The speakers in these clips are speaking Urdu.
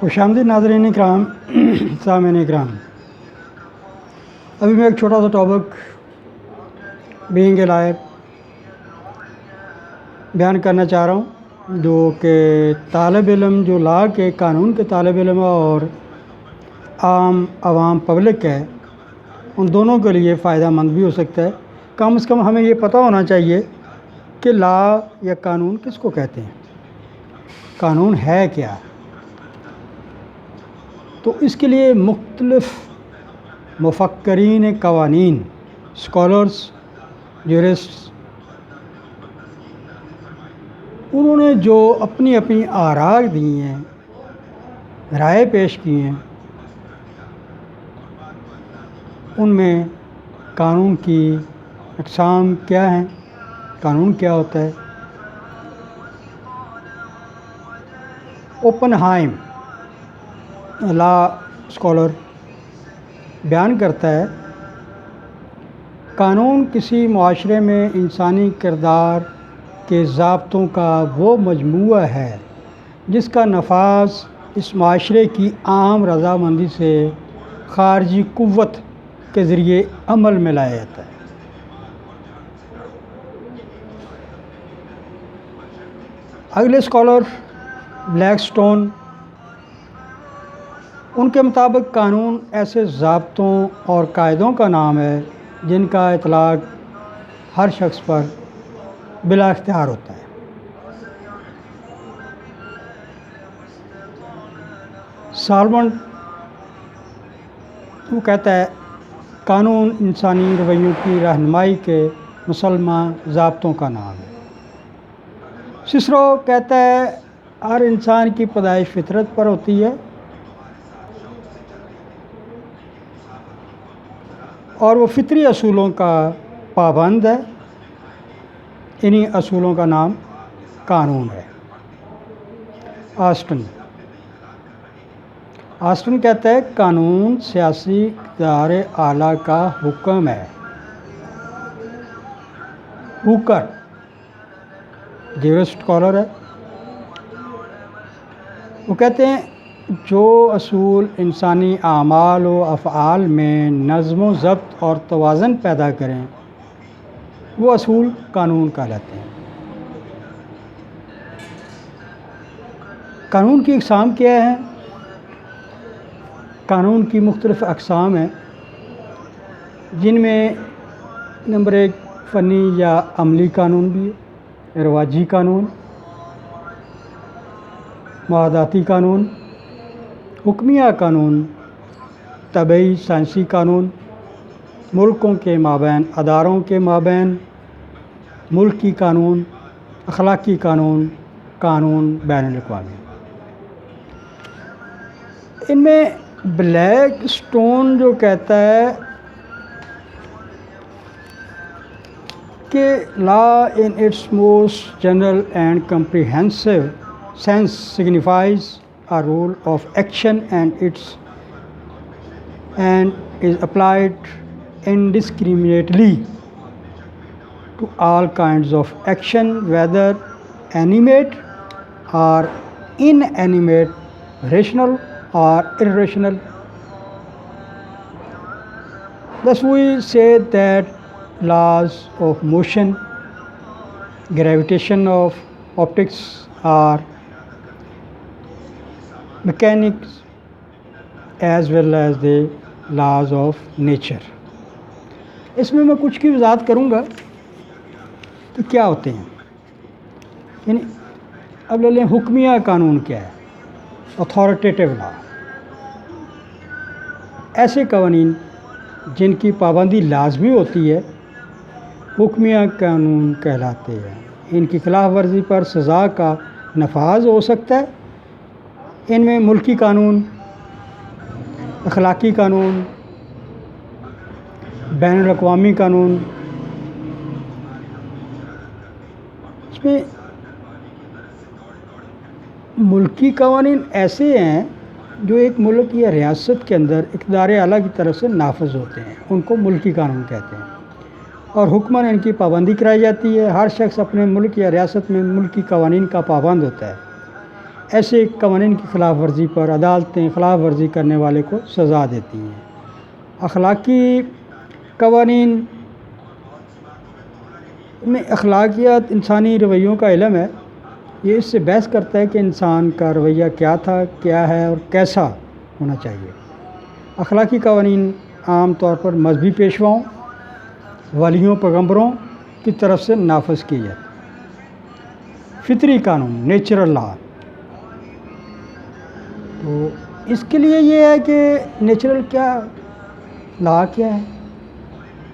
خوشامدید ناظرین اکرام، سامعین اکرام، ابھی میں ایک چھوٹا سا ٹاپک بینگ اے لائر بیان کرنا چاہ رہا ہوں، جو کہ طالب علم جو لا کے قانون کے طالب علم اور عام عوام پبلک ہے، ان دونوں کے لیے فائدہ مند بھی ہو سکتا ہے۔ کم از کم ہمیں یہ پتہ ہونا چاہیے کہ لا یا قانون کس کو کہتے ہیں، قانون ہے کیا۔ تو اس کے لیے مختلف مفکرین قوانین، اسکالرس، جورسٹ، انہوں نے جو اپنی اپنی آراء دی ہیں، رائے پیش کی ہیں، ان میں قانون کی اقسام کیا ہیں، قانون کیا ہوتا ہے۔ اوپن ہائم لا اسکالر بیان کرتا ہے، قانون کسی معاشرے میں انسانی کردار کے ضابطوں کا وہ مجموعہ ہے جس کا نفاذ اس معاشرے کی عام رضامندی سے خارجی قوت کے ذریعے عمل میں لایا جاتا ہے۔ اگلے اسکالر بلیک سٹون، ان کے مطابق قانون ایسے ضابطوں اور قاعدوں کا نام ہے جن کا اطلاق ہر شخص پر بلا اختیار ہوتا ہے۔ سالمن وہ کہتا ہے، قانون انسانی رویوں کی رہنمائی کے مسلمہ ضابطوں کا نام ہے۔ سسرو کہتا ہے، ہر انسان کی پیدائش فطرت پر ہوتی ہے اور وہ فطری اصولوں کا پابند ہے، انہی اصولوں کا نام قانون ہے۔ آسٹن کہتا ہے، قانون سیاسی اقتدار اعلیٰ کا حکم ہے۔ ہوکر جورسٹ اسکالر ہے، وہ کہتے ہیں جو اصول انسانی اعمال و افعال میں نظم و ضبط اور توازن پیدا کریں وہ اصول قانون کہلاتے ہیں۔ قانون کی اقسام کیا ہیں؟ قانون کی مختلف اقسام ہیں، جن میں نمبر 1 فنی یا عملی قانون بھی ہے، رواجی قانون، معاہداتی قانون، حکمیہ قانون، طبعی سائنسی قانون، ملکوں کے مابین، اداروں کے مابین، ملکی قانون، اخلاقی قانون، قانون بین الاقوامی۔ ان میں بلیک سٹون جو کہتا ہے کہ لا in its most general and comprehensive sense signifies a rule of action and is applied indiscriminately to all kinds of action, whether animate or inanimate, rational or irrational. Thus we say that laws of motion, gravitation of optics are mechanics as well as the laws of nature. اس میں کچھ کی وضاحت کروں گا کہ کیا ہوتے ہیں۔ یعنی اب لے لیں حکمیہ قانون کیا ہے، اتھارٹیٹیو لا، ایسے قوانین جن کی پابندی لازمی ہوتی ہے حکمیہ قانون کہلاتے ہیں۔ ان کی خلاف ورزی پر سزا کا نفاذ ہو سکتا ہے۔ ان میں ملکی قانون، اخلاقی قانون، بین الاقوامی قانون، اس میں ملکی قوانین ایسے ہیں جو ایک ملک یا ریاست کے اندر اقتدار اعلیٰ کی طرف سے نافذ ہوتے ہیں، ان کو ملکی قانون کہتے ہیں، اور حکماً ان کی پابندی کرائی جاتی ہے۔ ہر شخص اپنے ملک یا ریاست میں ملکی قوانین کا پابند ہوتا ہے۔ ایسے قوانین کی خلاف ورزی پر عدالتیں خلاف ورزی کرنے والے کو سزا دیتی ہیں۔ اخلاقی قوانین میں اخلاقیات انسانی رویوں کا علم ہے، یہ اس سے بحث کرتا ہے کہ انسان کا رویہ کیا تھا، کیا ہے اور کیسا ہونا چاہیے۔ اخلاقی قوانین عام طور پر مذہبی پیشواؤں، ولیوں، پیغمبروں کی طرف سے نافذ کی جاتی ہے۔ فطری قانون، نیچرل لا، تو اس کے لیے یہ ہے کہ نیچرل کیا، لا کیا ہے،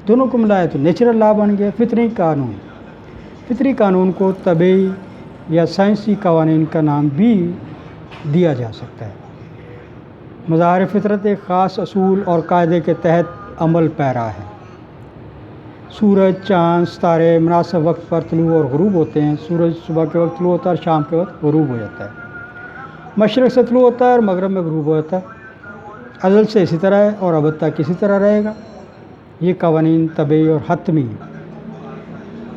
دونوں کو ملایا تو نیچرل لا بن گیا۔ فطری قانون، فطری قانون کو طبعی یا سائنسی قوانین کا نام بھی دیا جا سکتا ہے۔ مظاہر فطرت ایک خاص اصول اور قاعدے کے تحت عمل پیرا ہے۔ سورج، چاند، ستارے مناسب وقت پر طلوع اور غروب ہوتے ہیں۔ سورج صبح کے وقت طلوع ہوتا ہے اور شام کے وقت غروب ہو جاتا ہے۔ مشرق سے طلوع ہوتا ہے اور مغرب میں غروب ہو جاتا ہے۔ ازل سے اسی طرح ہے اور ابد تک اسی طرح رہے گا۔ یہ قوانین طبعی اور حتمی ہیں،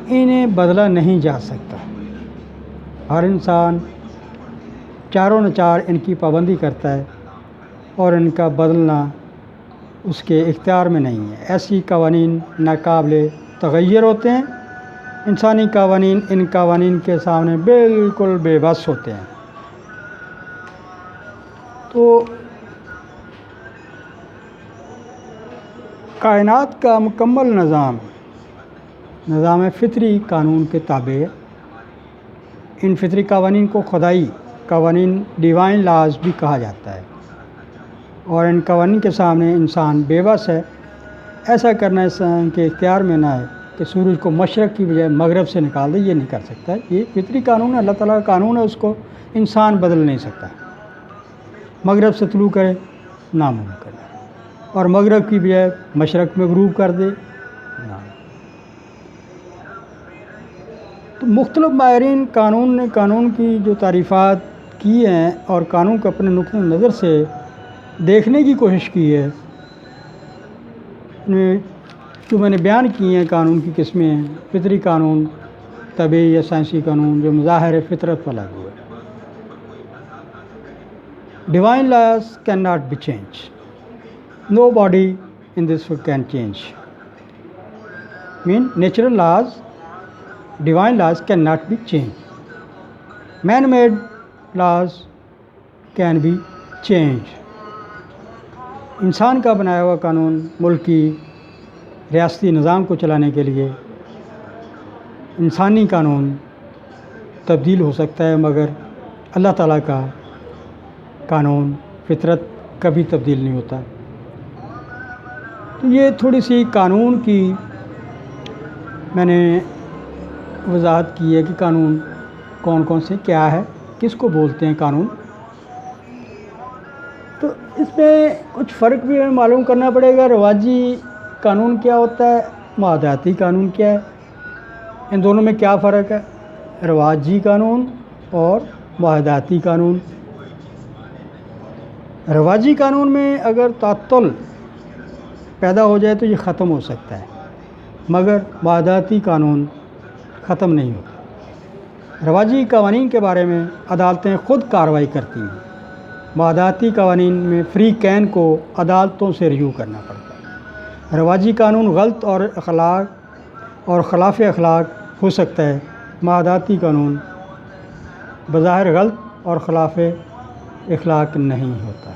انہیں بدلا نہیں جا سکتا۔ ہر انسان چاروں نچار ان کی پابندی کرتا ہے اور ان کا بدلنا اس کے اختیار میں نہیں ہے۔ ایسی قوانین ناقابل تغیر ہوتے ہیں۔ انسانی قوانین ان قوانین کے سامنے بالکل بے بس ہوتے ہیں۔ تو کائنات کا مکمل نظام فطری قانون کے تابع ہے۔ ان فطری قوانین کو خدائی قوانین، ڈیوائن لاز بھی کہا جاتا ہے، اور ان قوانین کے سامنے انسان بے بس ہے۔ ایسا کرنا انسان کے اختیار میں نہ ہے کہ سورج کو مشرق کی بجائے مغرب سے نکال دے، یہ نہیں کر سکتا ہے۔ یہ فطری قانون ہے، اللہ تعالیٰ کا قانون ہے، اس کو انسان بدل نہیں سکتا۔ مغرب سے طلوع کرے، ناممکن ہے، اور مغرب کی بجائے مشرق میں غروب کر دے، تو مختلف ماہرین قانون نے قانون کی جو تعریفات کی ہیں اور قانون کو اپنے نقطۂ نظر سے دیکھنے کی کوشش کی ہے، جو میں نے بیان کی ہیں قانون کی قسمیں ہیں۔ فطری قانون، طبعی یا سائنسی قانون جو مظاہر فطرت پر لاگو ہے۔ Divine laws cannot be changed. Nobody in this world can change. Natural laws, divine laws cannot be changed. Man-made laws can be changed. انسان کا بنایا ہوا قانون ملکی ریاستی نظام کو چلانے کے لیے انسانی قانون تبدیل ہو سکتا ہے، مگر اللہ تعالیٰ کا قانون فطرت کبھی تبدیل نہیں ہوتا۔ تو یہ تھوڑی سی قانون کی میں نے وضاحت کی ہے کہ قانون کون کون سے کیا ہے، کس کو بولتے ہیں قانون۔ تو اس میں کچھ فرق بھی ہمیں معلوم کرنا پڑے گا۔ رواجی قانون کیا ہوتا ہے، معاداتی قانون کیا ہے، ان دونوں میں کیا فرق ہے؟ رواجی قانون اور معاداتی قانون۔ رواجی قانون میں اگر تعطل پیدا ہو جائے تو یہ ختم ہو سکتا ہے، مگر معاداتی قانون ختم نہیں ہوتا۔ رواجی قوانین کے بارے میں عدالتیں خود کارروائی کرتی ہیں، معاداتی قوانین میں فری کین کو عدالتوں سے رجوع کرنا پڑتا ہے۔ رواجی قانون غلط اور خلاف اخلاق ہو سکتا ہے، معاداتی قانون بظاہر غلط اور خلاف اخلاق نہیں ہوتا۔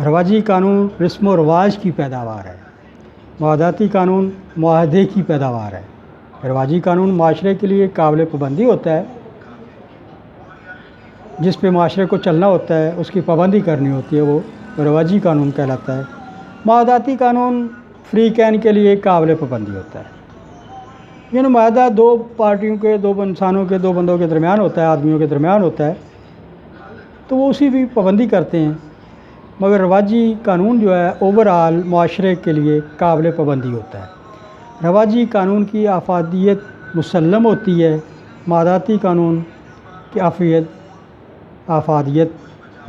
رواجی قانون رسم و رواج کی پیداوار ہے، معاداتی قانون معاہدے کی پیداوار ہے۔ رواجی قانون معاشرے کے لیے قابل پابندی ہوتا ہے، جس پہ معاشرے کو چلنا ہوتا ہے، اس کی پابندی کرنی ہوتی ہے، وہ رواجی قانون کہلاتا ہے۔ معاداتی قانون فری کین کے لیے قابل پابندی ہوتا ہے، یعنی معاہدہ دو پارٹیوں کے، دو انسانوں کے، دو بندوں کے درمیان ہوتا ہے، آدمیوں کے درمیان ہوتا ہے، تو وہ اسی بھی پابندی کرتے ہیں۔ مگر رواجی قانون جو ہے اوورآل معاشرے کے لیے قابل پابندی ہوتا ہے۔ رواجی قانون کی افادیت مسلم ہوتی ہے، معاداتی قانون کی افادیت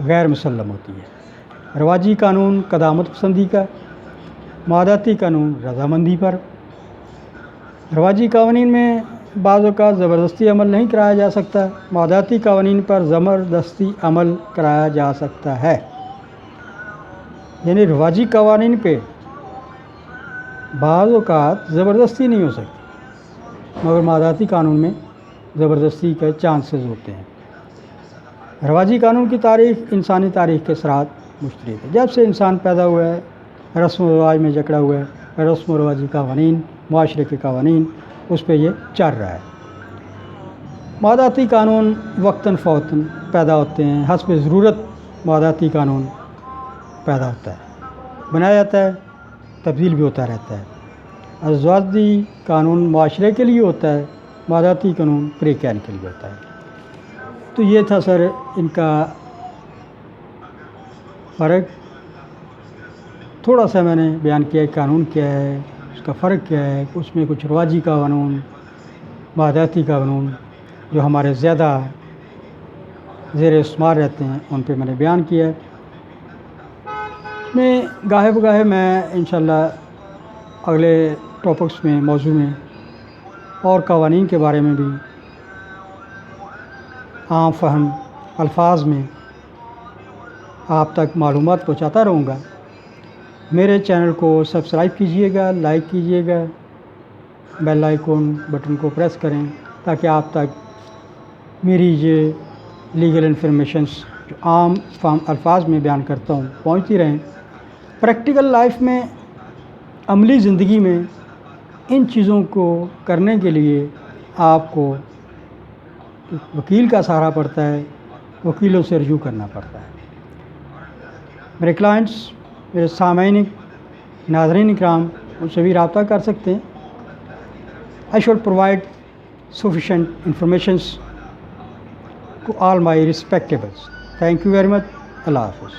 غیر مسلم ہوتی ہے۔ رواجی قانون قدامت پسندی کا، معاداتی قانون رضامندی پر۔ رواجی قوانین میں بعض اوقات زبردستی عمل نہیں کرایا جا سکتا، مادیاتی قوانین پر زبردستی عمل کرایا جا سکتا ہے، یعنی رواجی قوانین پہ بعض اوقات زبردستی نہیں ہو سکتی، مگر مادیاتی قانون میں زبردستی کے چانسز ہوتے ہیں۔ رواجی قانون کی تاریخ انسانی تاریخ کے ساتھ مشترک ہے۔ جب سے انسان پیدا ہوا ہے رسم و رواج میں جکڑا ہوا ہے، رسم و رواجی قوانین، معاشرے کے قوانین، اس پہ یہ چل رہا ہے۔ مادیاتی قانون وقتاً فوقتاً پیدا ہوتے ہیں، حسب ضرورت مادیاتی قانون پیدا ہوتا ہے، بنایا جاتا ہے، تبدیل بھی ہوتا رہتا ہے۔ ازواجی قانون معاشرے کے لیے ہوتا ہے، مادیاتی قانون فریقین کے لیے ہوتا ہے۔ تو یہ تھا سر ان کا فرق، تھوڑا سا میں نے بیان کیا قانون کیا ہے، اس کا فرق کیا ہے، اس میں کچھ رواجی قانون، مادیاتی قانون جو ہمارے زیادہ زیر استعمال رہتے ہیں ان پہ میں نے بیان کیا ہے۔ میں گاہے بگاہے میں انشاءاللہ اگلے ٹاپکس میں، موضوع میں اور قوانین کے بارے میں بھی عام فہم الفاظ میں آپ تک معلومات پہنچاتا رہوں گا۔ میرے چینل کو سبسکرائب کیجئے گا، لائک کیجئے گا، بیل آئیکن بٹن کو پریس کریں تاکہ آپ تک میری یہ لیگل انفارمیشنز جو عام فہم الفاظ میں بیان کرتا ہوں پہنچتی رہیں۔ پریکٹیکل لائف میں، عملی زندگی میں ان چیزوں کو کرنے کے لیے آپ کو وکیل کا سہارا پڑتا ہے، وکیلوں سے رجوع کرنا پڑتا ہے۔ میرے کلائنٹس، میرے سامعین، ناظرین اکرام ان سے بھی رابطہ کر سکتے ہیں۔ I should provide sufficient informations to all my respectables. Thank you very much. اللہ حافظ.